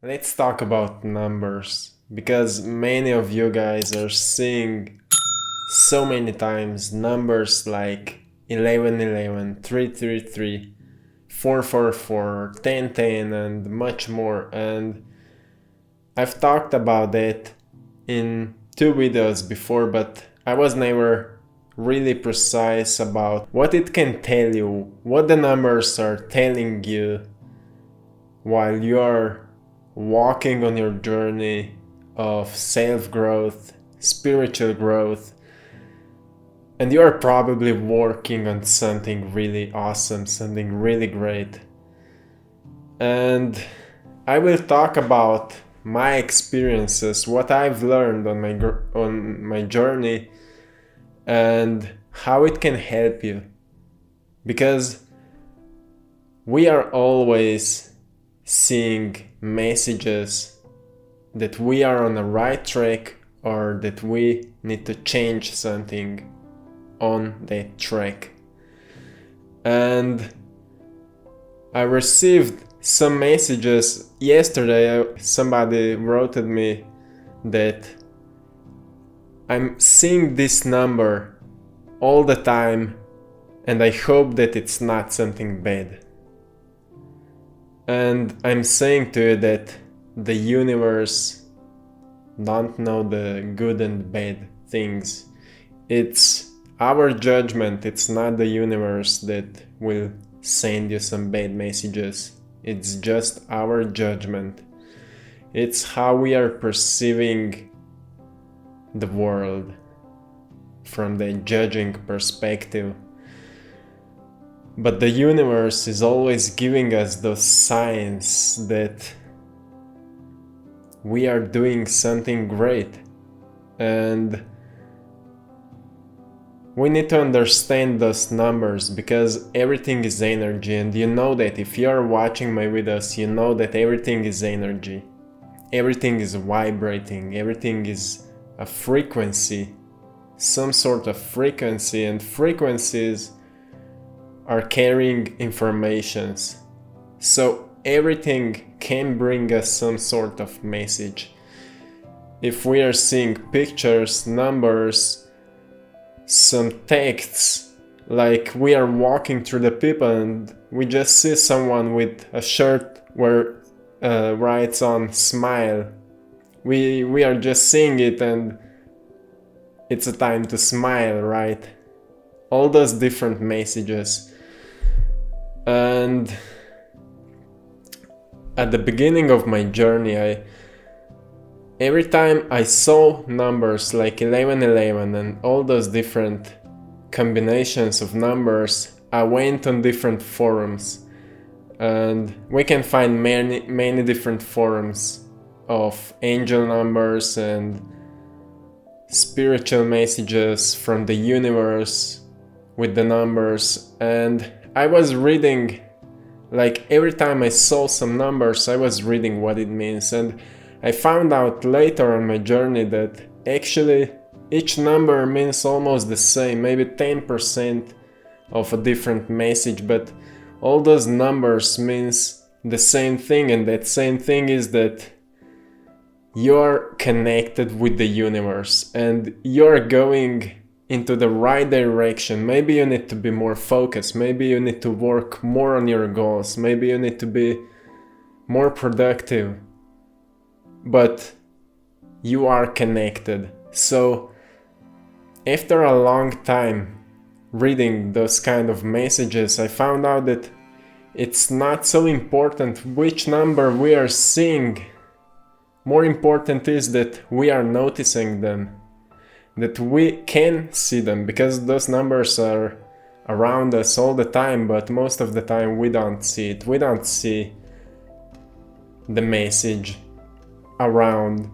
Let's talk about numbers, because many of you guys are seeing so many times numbers like 1111, 333, 444, 1010 and much more, and I've talked about it in 2 videos before, but I was never really precise about what it can tell you, what the numbers are telling you while you are walking on your journey of self-growth, spiritual growth, and you are probably working on something really awesome, something really great. And I will talk about my experiences, what I've learned on my journey, and how it can help you. Because we are always seeing messages that we are on the right track or that we need to change something on that track. And I received some messages yesterday. Somebody wrote at me that I'm seeing this number all the time and I hope that it's not something bad. And I'm saying to you that the universe don't know the good and bad things. It's our judgment, it's not the universe that will send you some bad messages. It's just our judgment. It's how we are perceiving the world from the judging perspective. But the universe is always giving us those signs that we are doing something great. And we need to understand those numbers, because everything is energy, and you know that if you are watching my videos, you know that everything is energy. Everything is vibrating, everything is a frequency, some sort of frequency, and frequencies are carrying informations. So everything can bring us some sort of message. If we are seeing pictures, numbers, some texts, like we are walking through the people and we just see someone with a shirt where writes on smile. We are just seeing it and it's a time to smile, right? All those different messages. And at the beginning of my journey, every time I saw numbers like 1111 and all those different combinations of numbers, I went on different forums, and we can find many different forums of angel numbers and spiritual messages from the universe with the numbers. And I was reading, like every time I saw some numbers, I was reading what it means, and I found out later on my journey that actually each number means almost the same, maybe 10% of a different message, but all those numbers means the same thing, and that same thing is that you're connected with the universe and you're going into the right direction. Maybe you need to be more focused, maybe you need to work more on your goals, maybe you need to be more productive, but you are connected. So after a long time reading those kind of messages, I found out that it's not so important which number we are seeing. More important is that we are noticing them, that we can see them, because those numbers are around us all the time, but most of the time we don't see it. We don't see the message around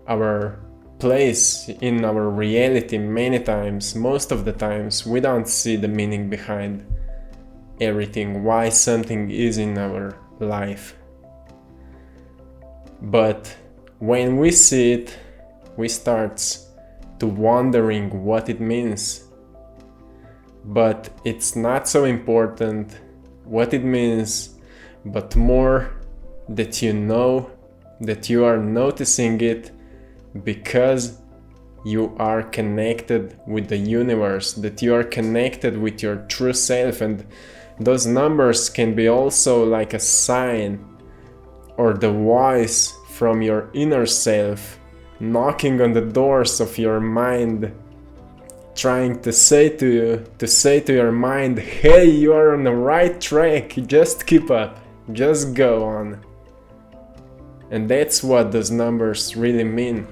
our place in our reality many times. Most of the times we don't see the meaning behind everything, why something is in our life. But when we see it, we start to wondering what it means. But it's not so important what it means, but more that you know that you are noticing it because you are connected with the universe, that you are connected with your true self. And those numbers can be also like a sign or the voice from your inner self knocking on the doors of your mind, trying to say to your mind, hey, you are on the right track, just keep up, just go on. And that's what those numbers really mean.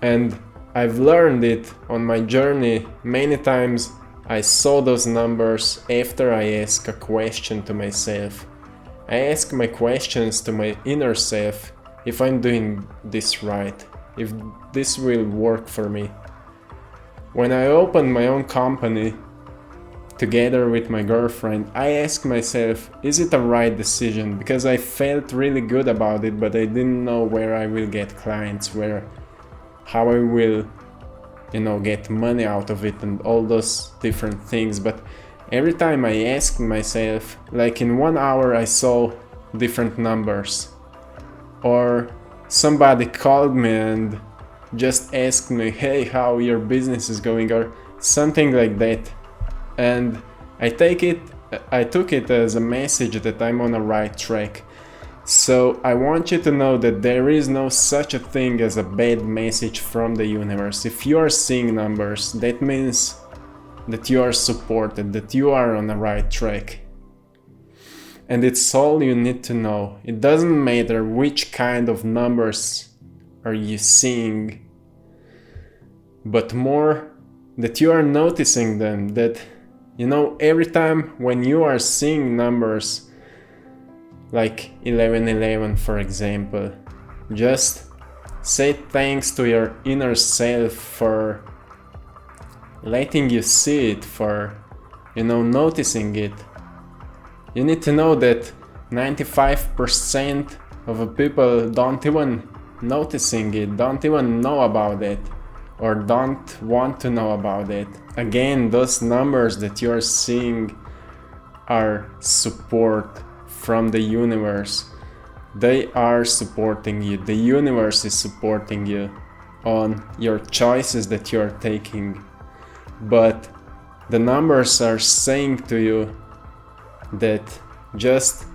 And I've learned it on my journey many times. I saw those numbers after I asked a question to myself. I ask my questions to my inner self if I'm doing this right, if this will work for me. When I opened my own company together with my girlfriend, I asked myself, is it a right decision? Because I felt really good about it, but I didn't know where I will get clients, how I will, get money out of it and all those different things. But every time I asked myself, like in 1 hour I saw different numbers, or somebody called me and just asked me, hey, how your business is going, or something like that. And I took it as a message that I'm on the right track. So I want you to know that there is no such a thing as a bad message from the universe. If you are seeing numbers, that means that you are supported, that you are on the right track. And it's all you need to know. It doesn't matter which kind of numbers are you seeing, but more that you are noticing them, that every time when you are seeing numbers like 1111, for example, just say thanks to your inner self for letting you see it, for noticing it. You need to know that 95% of the people don't even noticing it, don't even know about it, or don't want to know about it. Again, those numbers that you are seeing are support from the universe. They are supporting you. The universe is supporting you on your choices that you are taking. But the numbers are saying to you that just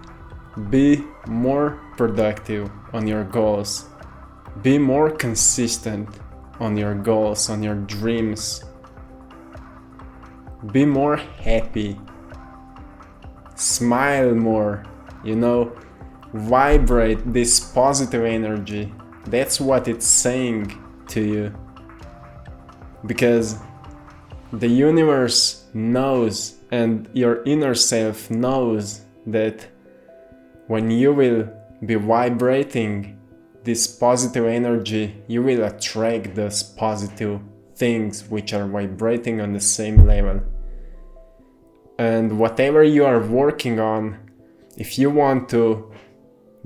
be more productive on your goals. Be more consistent on your goals, on your dreams. Be more happy. Smile more. Vibrate this positive energy. That's what it's saying to you. Because the universe knows, and your inner self knows, that when you will be vibrating this positive energy, you will attract those positive things which are vibrating on the same level. And whatever you are working on, if you want to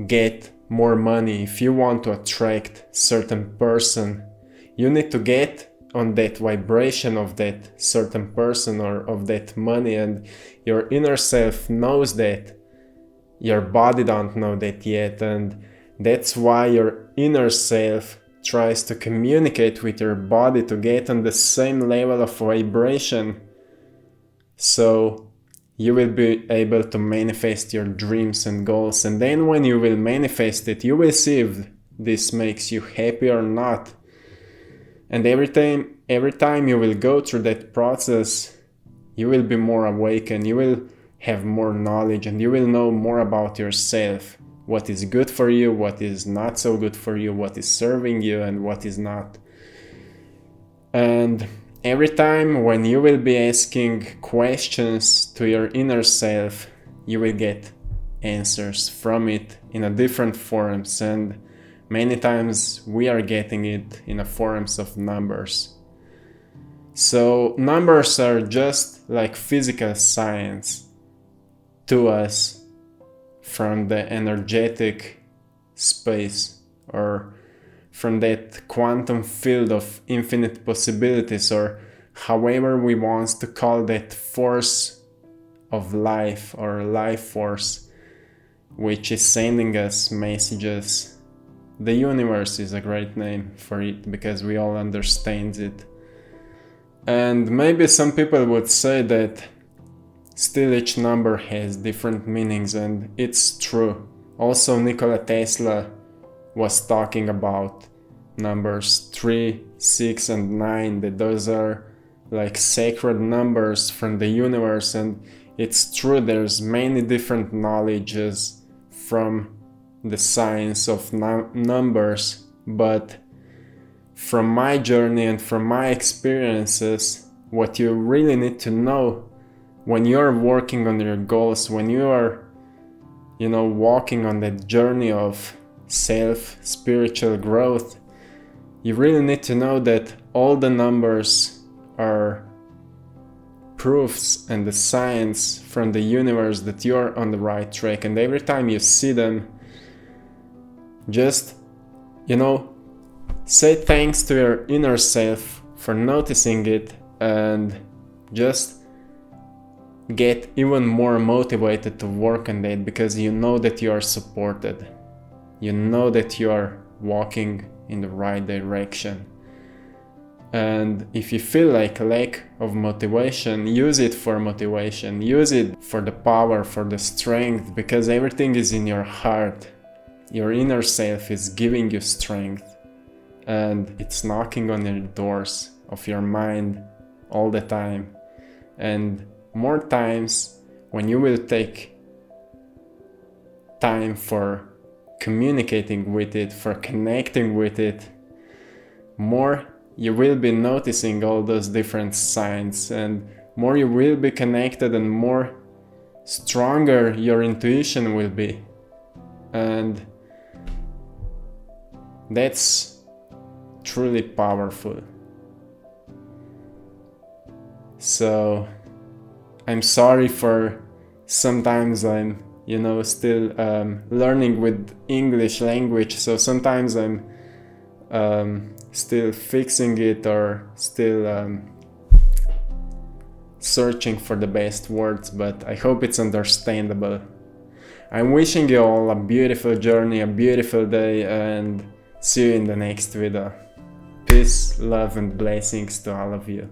get more money, if you want to attract certain person, you need to get on that vibration of that certain person or of that money. And your inner self knows that. Your body don't know that yet, and that's why your inner self tries to communicate with your body to get on the same level of vibration, so you will be able to manifest your dreams and goals. And then when you will manifest it, you will see if this makes you happy or not. And every time you will go through that process, you will be more awakened, you will have more knowledge, and you will know more about yourself. What is good for you, what is not so good for you, what is serving you and what is not. And every time when you will be asking questions to your inner self, you will get answers from it in a different forms, and many times we are getting it in a forms of numbers. So numbers are just like physical science to us from the energetic space, or from that quantum field of infinite possibilities, or however we want to call that force of life or life force. which is sending us messages. The universe is a great name for it because we all understand it. And maybe some people would say that still each number has different meanings, and it's true. Also, Nikola Tesla was talking about numbers 3, 6 and 9, that those are like sacred numbers from the universe, and it's true, there's many different knowledges from the science of numbers, but from my journey and from my experiences, what you really need to know when you're working on your goals, when you are, walking on that journey of spiritual growth, you really need to know that all the numbers are proofs and the science from the universe that you're on the right track. And every time you see them, just, say thanks to your inner self for noticing it, and just get even more motivated to work on that, because you know that you are supported. You know that you are walking in the right direction. And if you feel like a lack of motivation, use it for motivation. Use it for the power, for the strength, because everything is in your heart. Your inner self is giving you strength, and it's knocking on your doors of your mind all the time. And more times, when you will take time for communicating with it, for connecting with it, more you will be noticing all those different signs, and more you will be connected, and more stronger your intuition will be. And that's truly powerful. So I'm sorry for sometimes I'm still learning with English language, so sometimes I'm still fixing it, or still searching for the best words, but I hope it's understandable. I'm wishing you all a beautiful journey, a beautiful day, and see you in the next video. Peace, love and blessings to all of you.